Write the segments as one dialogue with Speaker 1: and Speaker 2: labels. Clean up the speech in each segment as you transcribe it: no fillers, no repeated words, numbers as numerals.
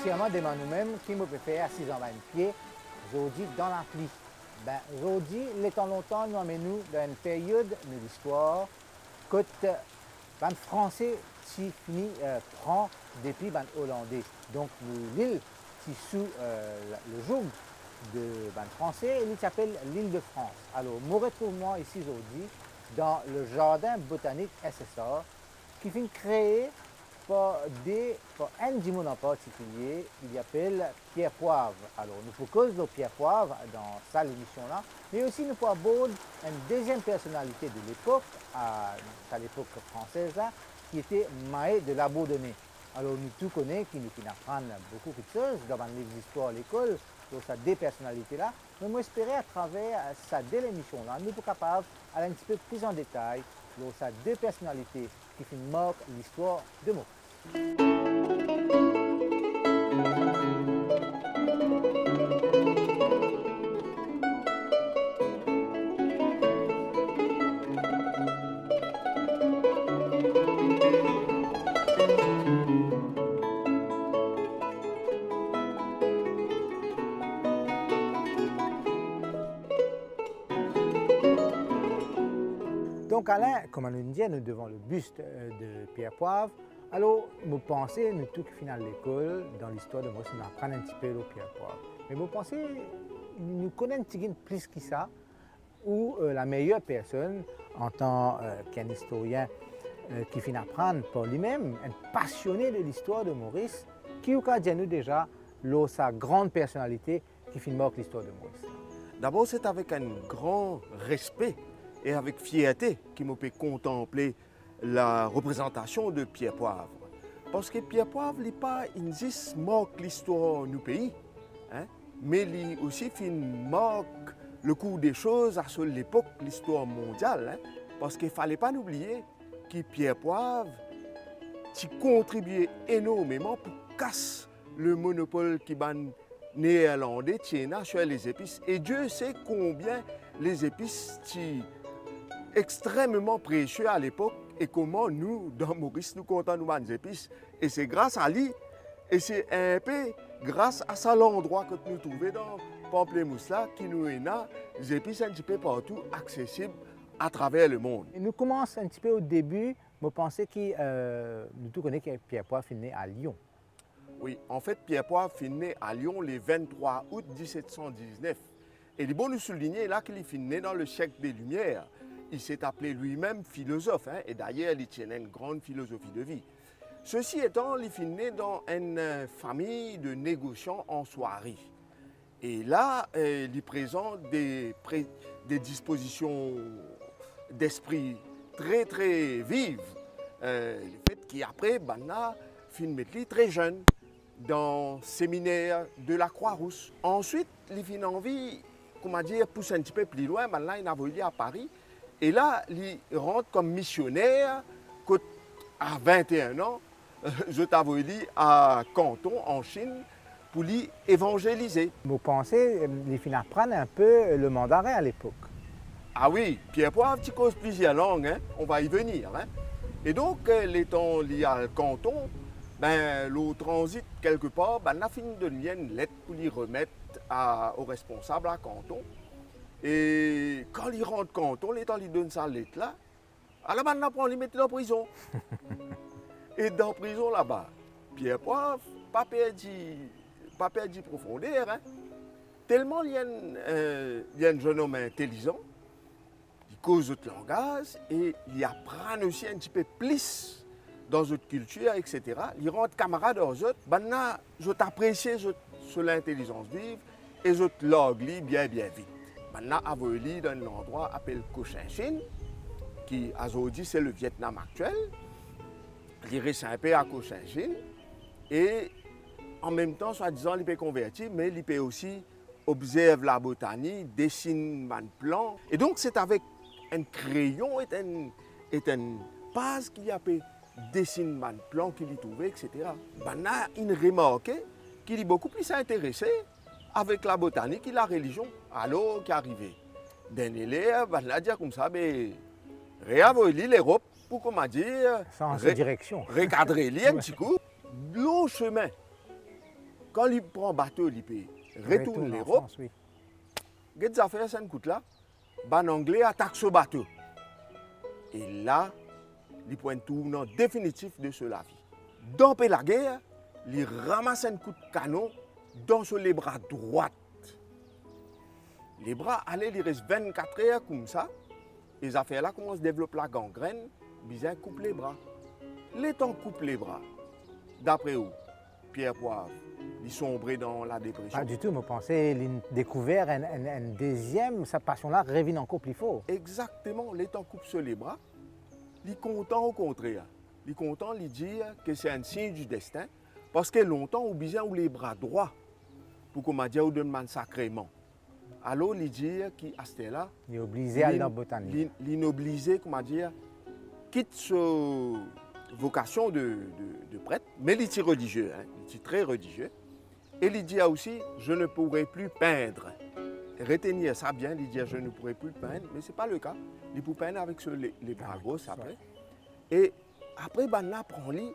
Speaker 1: spécialement de nous-mêmes qui me peut faire 6 ans de pied, aujourd'hui dans l'ampli. Ben, aujourd'hui, les temps longtemps, nous amenons dans une période de l'histoire que les Français qui fini prend depuis les Hollandais. Donc l'île qui sous le joug de Français, il s'appelle l'île de France. Alors, me retrouve moi ici aujourd'hui dans le jardin botanique SSR qui finit créé par un dimon en particulier, il s'appelle Pierre Poivre. Alors, nous pouvons cause de Pierre Poivre dans cette émission-là, mais aussi nous pouvons aborder une deuxième personnalité de l'époque, à l'époque française, qui était Mahé de la Bourdonnais. Alors, nous tous connaissons, qui nous apprennent beaucoup de choses dans les histoires à l'école, sur ces deux personnalités-là, mais moi, j'espérais à travers cette belle émission-là, nous sommes capables d'aller un petit peu plus en détail sur ces deux personnalités qui marquent l'histoire de Maurice. Donc Alain, comme on nous dit, nous devons le buste de Pierre Poivre. Alors, vous pensez, nous tous qui finissons à l'école, dans l'histoire de Maurice, nous apprenons un petit peu le Pierre Poivre. Mais vous pensez, nous connaissons un petit peu plus que ça, ou la meilleure personne, en tant qu'un historien qui finit apprendre par lui-même, un passionné de l'histoire de Maurice, qui a dit nous déjà sa grande personnalité qui finit marque l'histoire de Maurice.
Speaker 2: D'abord, c'est avec un grand respect et avec fierté que je peux contempler la représentation de Pierre Poivre. Parce que Pierre Poivre n'est pas juste marque l'histoire du pays, hein, mais il aussi marque le cours des choses à l'époque, l'histoire mondiale. Hein, parce qu'il ne fallait pas oublier que Pierre Poivre a contribué énormément pour casser le monopole qui ban néerlandais tient sur les épices. Et Dieu sait combien les épices sont extrêmement précieux à l'époque et comment nous, dans Maurice, nous comptons nous les épices. Et c'est grâce à lui, et c'est un peu grâce à ça l'endroit que nous trouvons dans Pamplemousse là, qui nous est là, les épices un petit peu partout accessibles à travers le monde.
Speaker 1: Et nous commençons un petit peu au début, vous pensez que nous tous connaissons que Pierre Poivre est né à Lyon.
Speaker 2: Oui, en fait, Pierre Poivre est né à Lyon le 23 août 1719. Et il est bon de souligner là qu'il est né dans le siècle des Lumières. Il s'est appelé lui-même philosophe, hein, et d'ailleurs, il tient une grande philosophie de vie. Ceci étant, il est né dans une famille de négociants en soierie. Et là, il présente des dispositions d'esprit très, très vives. Le fait qu'après, Banna finit mettre très jeune dans le séminaire de la Croix-Rousse. Ensuite, il finit envie, comment dire, pousser un petit peu plus loin. Maintenant, il a voulu à Paris. Et là, il rentre comme missionnaire à 21 ans. Je t'avoue à Canton, en Chine, pour lui évangéliser.
Speaker 1: Vous pensez, il finit apprendre un peu le mandarin à l'époque?
Speaker 2: Ah oui, Pierre Poivre, tu causes plusieurs langues, hein? On va y venir. Hein? Et donc, les temps liés à le canton, ben, le transit quelque part, ben, on a fini de lire une lettre pour lui remettre au responsable à Canton. Et quand il rentre Canton, l'État lui donne sa lettre là, alors maintenant on lui met dans la prison. Et dans la prison là-bas, Pierre Poivre, pas perdu profondeur. Hein? Tellement il y a un jeune homme intelligent, il cause d'autres langages et il apprend aussi un petit peu plus dans notre culture, etc. Il rentre camarade aux autres. Maintenant, je t'apprécie l'intelligence vive et je te langue bien vite. Maintenant, à Voili, dans un endroit appelé Cochinchine, qui aujourd'hui c'est le Vietnam actuel. Il reste un peu à Cochinchine et en même temps, soi-disant, il peut convertir, mais il peut aussi observer la botanique, dessiner un plan. Et donc, c'est avec un crayon et une base qu'il a pu dessiner un plan qu'il y trouvait, etc. Maintenant, il remarque qu'il est beaucoup plus intéressé avec la botanique et la religion. Alors, qui est arrivé d'un élève, on a dit comme ça, mais réavoler l'Europe pour, comment dire,
Speaker 1: sans direction.
Speaker 2: Recadrer un petit coup. Le chemin quand il prend bateau, il peut retourner
Speaker 1: Retourne en
Speaker 2: l'Europe.
Speaker 1: France, oui.
Speaker 2: Des affaires, ça ne coûte là. Ben, anglais attaque ce bateau. Et là, il prend un tournant définitif de la vie. Dans la guerre, il ramasse un coup de canon dans les bras droits. Les bras, allez, il reste 24 heures comme ça. Et les affaires là commencent à développer la gangrène, ils coupent les bras. Les temps coupent les bras. D'après où Pierre Poivre, il sombre dans la dépression.
Speaker 1: Pas du tout, je pensais qu'il découvert un deuxième, sa passion-là revient encore plus fort.
Speaker 2: Exactement, les temps coupent sur les bras. Il est content au contraire. Il est content, il dit que c'est un signe du destin. Parce que longtemps, on besoin les bras droits pour qu'on m'a dit on demande sacrément. Alors, il dit qu'à ce là
Speaker 1: Il est obligé à aller en botanique.
Speaker 2: Il est obligé, comment dire, quitte sa vocation de prêtre, mais il est religieux, hein, il est très religieux. Et il dit aussi, je ne pourrai plus peindre. Retenir ça bien, il dit, je ne pourrai plus peindre, mais ce n'est pas le cas. Il peut peindre avec les bras grosses après. Et après, ben là, prend-lui,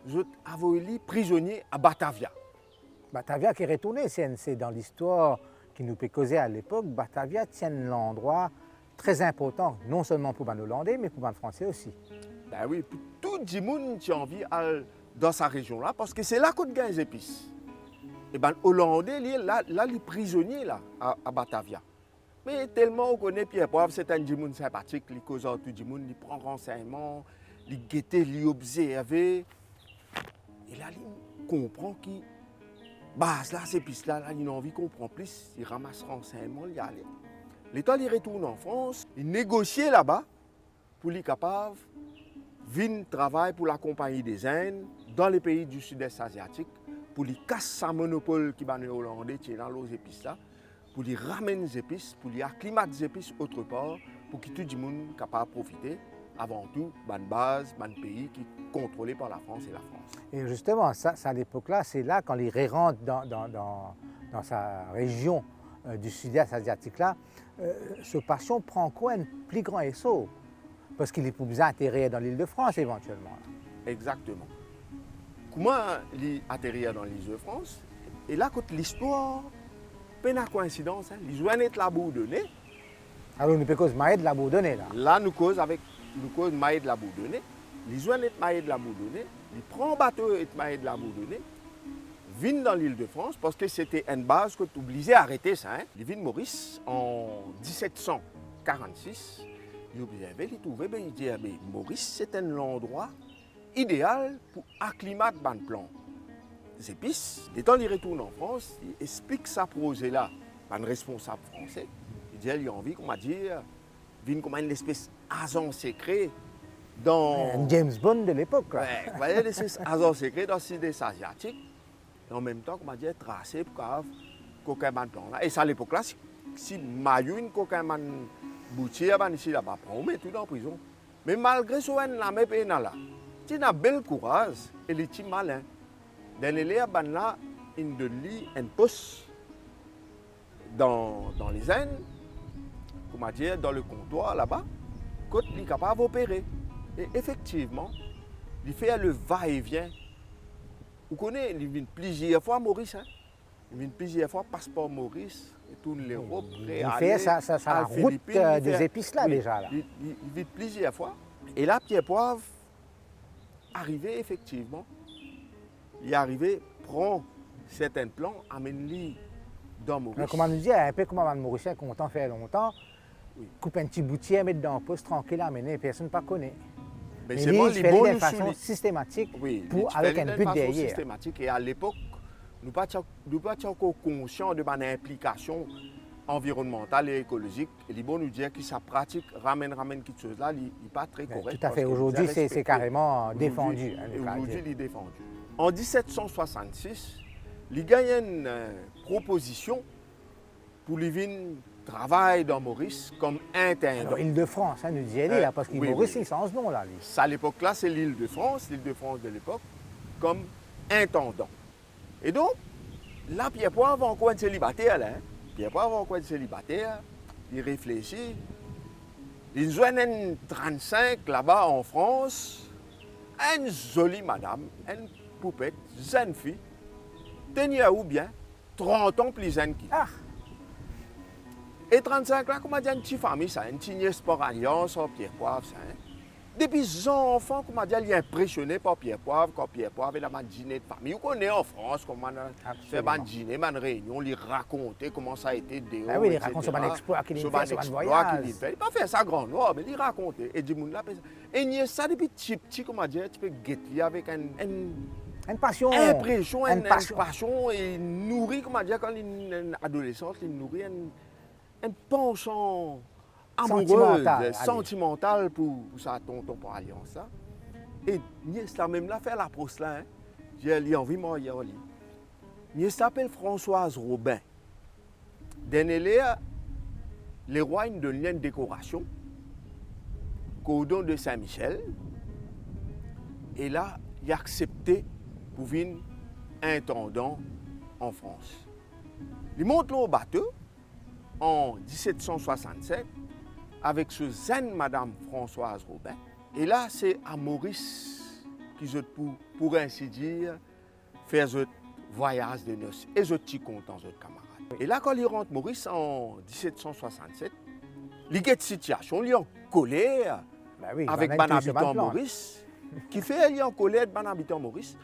Speaker 2: je avoué prisonnier à Batavia.
Speaker 1: Batavia qui est retourné, c'est dans l'histoire qui nous peut causer à l'époque. Batavia tient l'endroit très important, non seulement pour les Hollandais, mais pour les Français aussi.
Speaker 2: Ben oui, pour tout le monde qui a envie dans sa région-là, parce que c'est là qu'on gagne les épices. Et ben Hollandais, là, les prisonniers là, à Batavia. Mais tellement on connaît Pierre Poivre, c'est un monde sympathique, il cause à tout le monde, il prend renseignement, il guette, il observe. Et là, il comprend qu'il base là, ces pistes-là, là, il a envie qu'on prend plus, il ramasse renseignement, il y allait. L'État, il retourne en France, il négocie là-bas pour être capable de venir travailler pour la Compagnie des Indes dans les pays du sud-est asiatique, pour lui casser sa monopole qui est hollandais, qui est dans les épices là, pour lui ramener les épices, pour lui acclimater les épices autre part, pour que tout le monde soit capable de profiter, avant tout, de base, de pays qui est contrôlé par la France et la France.
Speaker 1: Et justement, ça à l'époque-là, c'est là quand il rentre dans sa région du sud-est asiatique là, ce passion prend quoi un plus grand essor? Parce qu'il est pour bien atterrir dans l'île de France éventuellement.
Speaker 2: Exactement. Comment il atterrit dans l'île de France? Et là, quand l'histoire, pas une coïncidence, hein, il joignent la Bourdonnais.
Speaker 1: Alors nous peut Maé de la Bourdonnais là.
Speaker 2: Là, nous cause Maé de la Bourdonnais. Il joignent Maé de la Bourdonnais. Il prend un bateau et Maé de la Bourdonnais. Vient dans l'île de France parce que c'était une base que tu obligé d'arrêter ça. Hein. Il vient de Maurice en 1746. Il trouvait, il dit, Maurice, c'est un endroit idéal pour acclimater les plants. Les épices, les temps il retourne en France, il explique ça projet là, un responsable français. Il dit, il a envie qu'on m'a dit, vient comme une espèce d'agent secret dans...
Speaker 1: Un James Bond de l'époque.
Speaker 2: Ouais, une espèce d'agent secret dans le sud-est asiatique. Et en même temps, qu'on m'a dit, tracé pour qu'aucun plan là. Et ça à l'époque là, si Mayune, qu'aucun Boutier, ici là-bas, on met tout en prison. Mais malgré ça, on n'a même pas là. Tu as un bel courage et les petits malins. Dans les là, il donne un poste dans les Indes, comment dire, dans le comptoir là-bas, quand il est capable d'opérer. Et effectivement, il fait le va-et-vient. Vous connaissez, il vient plusieurs fois Maurice. Hein? Il vient plusieurs fois passeport Maurice. Et tourne l'Europe.
Speaker 1: Il fait sa route des épices là déjà. Là.
Speaker 2: Il vit plusieurs fois. Et là, Pierre Poivre, arrivé effectivement, il est arrivé, prend certains plans, amène-les dans Maurice.
Speaker 1: Comme on nous dit, un peu comme un Mauricien content fait longtemps, oui. Coupe un petit boutier, mettre dans un poste tranquille, amener, personne ne connaît.
Speaker 2: Mais
Speaker 1: c'est bon, il fait de façon systématique,
Speaker 2: oui,
Speaker 1: avec un but derrière.
Speaker 2: Systématique. Et à l'époque, nous ne pas encore conscients de mon implication environnementale et écologique. Et les bon nous dire que sa pratique ramène quelque chose là, il n'est pas très correct.
Speaker 1: Tout à fait. Aujourd'hui, c'est carrément défendu.
Speaker 2: Aujourd'hui, il est défendu. En 1766, il gagne une proposition pour lui venir travailler dans Maurice comme intendant.
Speaker 1: Île-de-France, nous dit là, parce que Maurice, il change nom là.
Speaker 2: À l'époque là, c'est l'Île-de-France de l'époque, comme intendant. Et donc, là, Pierre Poivre va encore être célibataire. Là, hein. Pierre Poivre va encore être célibataire. Il réfléchit. Il joue une 35 là-bas en France. Une jolie madame, une poupette, jeune fille. tenir ou bien 30 ans plus jeune qu'il.
Speaker 1: Ah,
Speaker 2: Et 35 là, comment dire, une petite famille, ça, une petite sport alliance, Pierre Poivre, ça. Hein. Depuis 100 enfants, comment dire, il est impressionné par Pierre Poivre, quand Pierre Poivre est là, un dîner de famille. Vous connaissez en France, comment on fait un dîner, une réunion, lui raconter comment ça a été dehors.
Speaker 1: ah oui, il raconte sur un exploit qu'il a fait, sur un voyage.
Speaker 2: Il ne pas faire ça grand noir, mais il raconte. Et du monde là, et il y a ça depuis petit, comment dire, tu peux guetter avec
Speaker 1: Une passion.
Speaker 2: impression,
Speaker 1: Une
Speaker 2: une
Speaker 1: passion.
Speaker 2: passion, et nourrit, comment dire, quand il est adolescent, il nourrit un penchant amoureux, sentimental pour sa tonton pour alliance. Ça. Et il a même là fait la proche là, hein. J'ai envie de moi hier. Il s'appelle Françoise Robin. Dernier, les rois de une décoration, cordon de Saint-Michel. Et là, il a accepté pour venir intendant en France. Il monte au bateau en 1767 avec ce zen Madame Françoise Robin. Et là, c'est à Maurice qu'ils ont, pour ainsi dire, faire ce voyage de noces. Et je suis content, ce camarade. Et là, quand il rentre Maurice en 1767, il y a une situation, il est en colère avec les habitants Maurice, qui fait qu'il est en colère avec les habitants Maurice,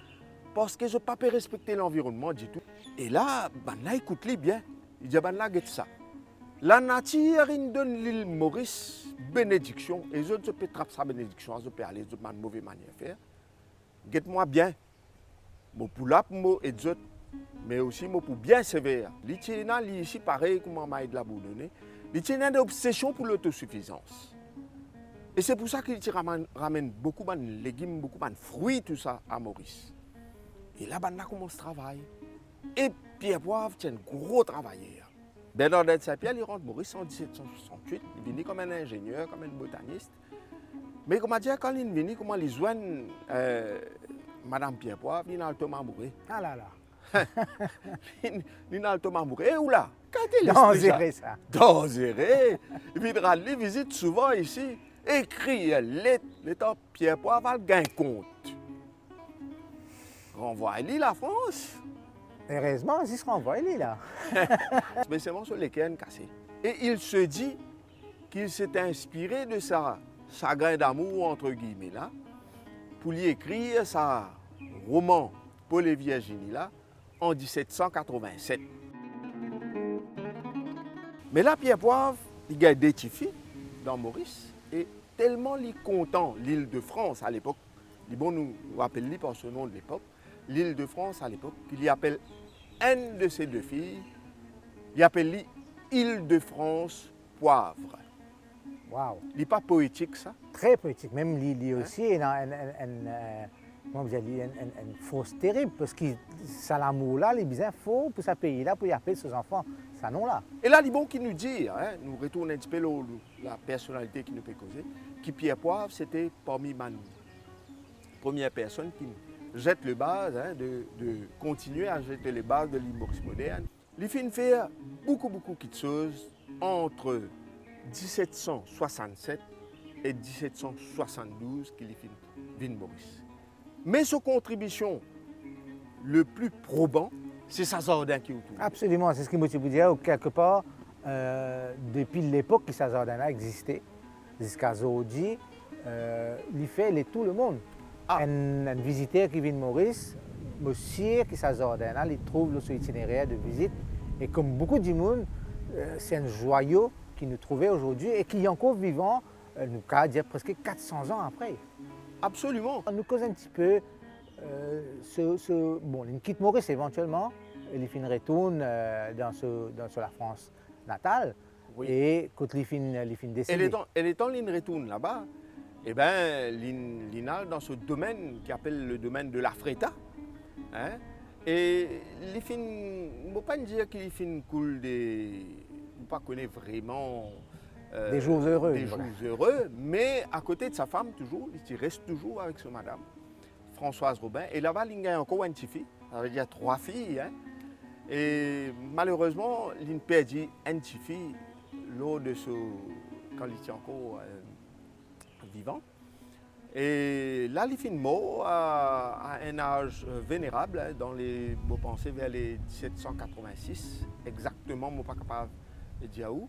Speaker 2: parce que je ne peux pas respecter l'environnement du tout. Et là, là écoute-les bien. Il dit, là, get ça. La nature, il donne l'île Maurice bénédiction. Et je peux trapper sa bénédiction, je peux aller de ma mauvaise manière de faire. Get-moi bien. Mon pour là, pour et d'autres, mais aussi pour bien sévère. L'Itina, ici, pareil, comme on m'a abandonné. L'Itina a une obsession pour l'autosuffisance. Et c'est pour ça qu'il ramène beaucoup de légumes, beaucoup de fruits, tout ça, à Maurice. Et là, on commence à travailler. Et Pierre Poivre, c'est un gros travailleur. Bernardin de Saint-Pierre, il rentre Maurice en 1768. Il vient comme un ingénieur, comme un botaniste. Mais comment dire, quand il est venu, comment il joignent Madame Pierre Poivre, il a le Thomas Mouré.
Speaker 1: Ah là là.
Speaker 2: Il a le Thomas Mouré. Et où là? Quand il est
Speaker 1: Dangereux, ça.
Speaker 2: Dangereux. Il visite souvent ici. Écrit l'état Pierre Poivre a le gain compte. Renvoie-lui la France.
Speaker 1: Heureusement, ils se renvoient, là.
Speaker 2: Spécialement sur les cannes cassées. Et il se dit qu'il s'est inspiré de sa chagrin d'amour, entre guillemets, là, pour lui écrire sa roman Paul et Virginie, là, en 1787. Mais là, Pierre Poivre, il y a des petits filles dans Maurice, et tellement il est content, l'île de France à l'époque, il bon nous rappelle par ce nom de l'époque, l'île de France à l'époque, qu'il y appelle une de ses deux filles, il appelle l'île de France Poivre.
Speaker 1: Waouh.
Speaker 2: Il n'est pas poétique, ça?
Speaker 1: Très poétique. Même lui aussi, il a une force terrible, parce que ça l'amour-là, il est bien faux pour ce pays-là, pour y appeler ses enfants, ce nom-là.
Speaker 2: Et là, il est bon qu'il nous dit, hein, nous retourne un petit peu la personnalité qui nous peut causer, que Pierre Poivre, c'était parmi les premières personnes qui jette le base, hein, de continuer à jeter les bases de l'Imbourg moderne. Il fait faire beaucoup de choses entre 1767 et 1772 qu'il fait Vin Maurice. Mais sa contribution le plus probant, c'est sa jardin qui est autour.
Speaker 1: Absolument, c'est ce que je vous dire, quelque part, depuis l'époque que sa jardin-là existait, jusqu'à aujourd'hui, il fait tout le monde. Un visiteur qui vient de Maurice, monsieur qui sa jardin-là, il trouve son itinéraire de visite. Et comme beaucoup de monde, c'est un joyau qui nous trouvait aujourd'hui et qui est encore vivant, nous cas dire presque 400 ans après.
Speaker 2: Absolument.
Speaker 1: On nous cause un petit peu, bon, il quitte Maurice éventuellement, il retourne dans la France natale, oui. Et quand il finit décédé.
Speaker 2: Et les temps il retourne là-bas, eh bien, il a dans ce domaine qui appelle le domaine de la Freta. Hein, et il finit, on ne peut pas dire qu'il finit cool des... On ne peut pas connaître vraiment...
Speaker 1: des jours heureux.
Speaker 2: Des jours heureux, mais à côté de sa femme, toujours, il reste toujours avec sa madame, Françoise Robin. Et là-bas, il y a encore une petite fille, ça veut dire 3 filles. Hein, et malheureusement, il a perdu une petite fille lors de ce... quand il était encore vivant. Et là, les films à un âge vénérable, hein, dans les, vous pensez vers les 1786, exactement, je ne suis pas capable de dire où.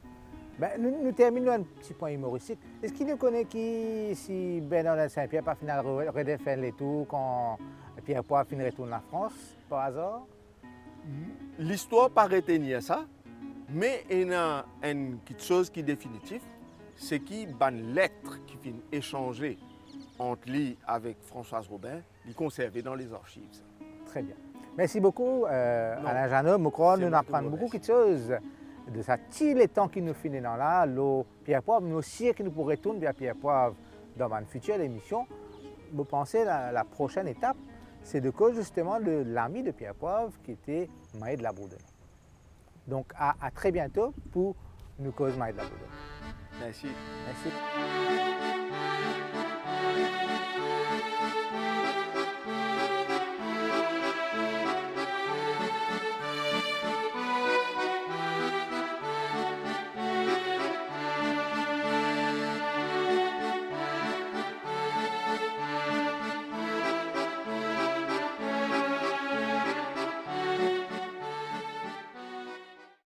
Speaker 1: Ben, nous terminons un petit point humoristique. Est-ce qu'il nous connaît qui, si Bernardin Saint-Pierre pas final redéfait les tours quand Pierre Poivre finit retourne en France, par hasard?
Speaker 2: L'histoire paraît tenir ça, mais il y a une chose qui est définitive, c'est qu'il y a une lettre qui finit échangée entre lui avec Françoise Robin, il est conservé dans les archives. Ça.
Speaker 1: Très bien. Merci beaucoup, Alain Jeannot. Je crois que nous apprenons beaucoup de choses de ça. Si les temps qui nous finissent dans là, l'eau Pierre Poivre, nous aussi qui nous pourrons retourner vers Pierre Poivre dans une future émission, je pense que la prochaine étape, c'est de cause justement de l'ami de Pierre Poivre qui était Maë de la Bourdonnais. Donc à très bientôt pour nous cause Maë de la Bourdonnais.
Speaker 2: Merci.
Speaker 1: Merci.